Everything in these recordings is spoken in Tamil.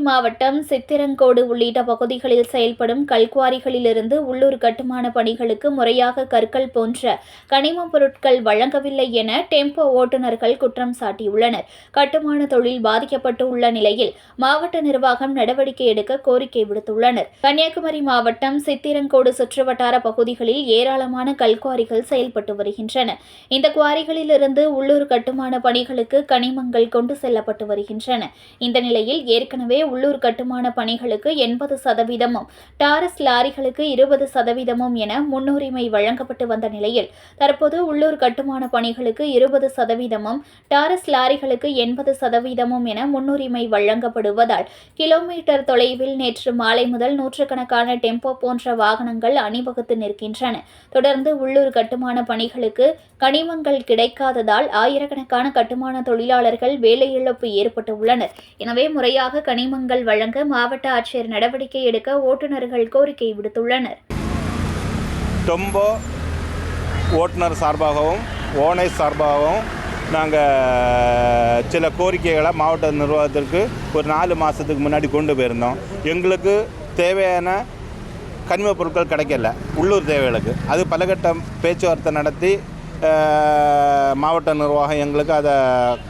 மாவட்டம் சித்திரங்கோடு உள்ளிட்ட பகுதிகளில் செயல்படும் கல்குவாரிகளிலிருந்து உள்ளூர் கட்டுமான பணிகளுக்கு முறையாக கற்கள் போன்ற கனிமப் பொருட்கள் வழங்கவில்லை என டெம்போ ஓட்டுநர்கள் குற்றம் சாட்டியுள்ளனர். கட்டுமான தொழில் பாதிக்கப்பட்டு உள்ள நிலையில் மாவட்ட நிர்வாகம் நடவடிக்கை எடுக்க கோரிக்கை விடுத்துள்ளனர். கன்னியாகுமரி மாவட்டம் சித்திரங்கோடு சுற்றுவட்டார பகுதிகளில் ஏராளமான கல்குவாரிகள் செயல்பட்டு வருகின்றன. இந்த குவாரிகளிலிருந்து உள்ளூர் கட்டுமான பணிகளுக்கு கனிமங்கள் கொண்டு செல்லப்பட்டு வருகின்றன. இந்த நிலையில் ஏற்கனவே உள்ளூர் கட்டுமான பணிகளுக்கு 80% டாரஸ் லாரிகளுக்கு 20% என முன்னுரிமை வழங்கப்பட்டு வந்த நிலையில் தற்போது உள்ளூர் கட்டுமான பணிகளுக்கு 20%, டாரஸ் லாரிகளுக்கு 80% என முன்னுரிமை வழங்கப்படுவதால் கிலோமீட்டர் தொலைவில் நேற்று மாலை முதல் நூற்றுக்கணக்கான டெம்போ போன்ற வாகனங்கள் அணிவகுத்து நிற்கின்றன. தொடர்ந்து உள்ளூர் கட்டுமான பணிகளுக்கு கனிமங்கள் கிடைக்காததால் ஆயிரக்கணக்கான கட்டுமான தொழிலாளர்கள் வேலையிழப்பு ஏற்பட்டுள்ளனர். எனவே முறையாக கனிமங்கள் வழங்க மாவட்ட ஆட்சியர் நடவடிக்கை எடுக்க ஓட்டுநர்கள் கோரிக்கை விடுத்துள்ளனர். டெம்போ ஓட்டுநர் சார்பாகவும் ஓனர் சார்பாகவும் நாங்கள் சில கோரிக்கைகளை மாவட்ட நிர்வாகத்திற்கு ஒரு 4 மாதத்துக்கு முன்னாடி கொண்டு போயிருந்தோம். எங்களுக்கு தேவையான கனிமப் பொருட்கள் கிடைக்கல உள்ளூர் தேவைகளுக்கு. அது பலகட்ட பேச்சுவார்த்தை நடத்தி மாவட்ட நிர்வாகம் எங்களுக்கு அதை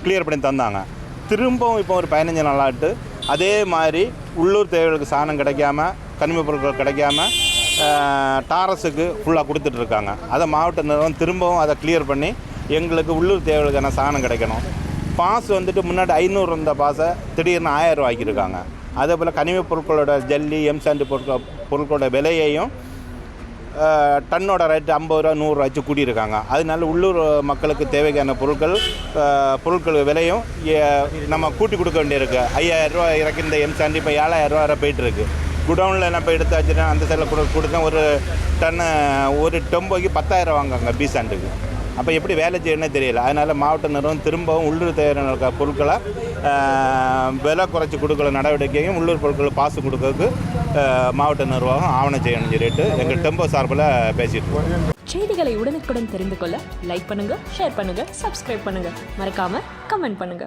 கிளியர் பண்ணி தந்தாங்க. திரும்பவும் இப்போ ஒரு 15 நாளாட்டு அதே மாதிரி உள்ளூர் தேவைகளுக்கு சாணம் கிடைக்காம கனிமப் பொருட்கள் கிடைக்காம டாரஸுக்கு ஃபுல்லாக கொடுத்துட்ருக்காங்க. அதை மாவட்ட நிர்வாகம் திரும்பவும் அதை கிளியர் பண்ணி எங்களுக்கு உள்ளூர் தேவைகளுக்கான சாணம் கிடைக்கணும். பாஸ் வந்துட்டு முன்னாடி 500 இருந்த பாஸை திடீர்னு 1000 ரூபாய்க்கிருக்காங்க. அதே போல் கனிமப் பொருட்களோட ஜல்லி எம்சாண்டு பொருட்களோட விலையையும் டன்னோட ரேட்டு 50 ரூபா 100 ரூபா வச்சு கூட்டியிருக்காங்க. அதனால உள்ளூர் மக்களுக்கு தேவையான பொருட்கள் விலையும் நம்ம கூட்டி கொடுக்க வேண்டியிருக்கு. 5000 ரூபா இறக்கின்ற எம்சாண்டு இப்போ 7000 ரூபா போயிட்டுருக்கு. குடவுனில் என்ன போய் எடுத்து வச்சுட்டேன், அந்த சைடில் கொடுத்தா ஒரு டெம்போக்கு 10,000 வாங்குவாங்க பீசாண்டுக்கு. அப்போ எப்படி வேலை செய்யணும்னே தெரியல. அதனால் மாவட்ட நிர்வாகம் திரும்பவும் உள்ளூர் தேவையான பொருட்களை விலை குறைச்சி கொடுக்குற நடவடிக்கையும் உள்ளூர் பொருட்கள் பாசு கொடுக்கறதுக்கு மாவட்ட நிர்வாகம் ஆவணம் செய்யணும்னு சொல்லிட்டு எங்கள் டெம்போ சார்பில் பேசிட்டு இருக்கோம். செய்திகளை உடனுக்குடன் தெரிந்து கொள்ள லைக் பண்ணுங்க, ஷேர் பண்ணுங்க, சப்ஸ்கிரைப் பண்ணுங்க, மறக்காம கமெண்ட் பண்ணுங்க.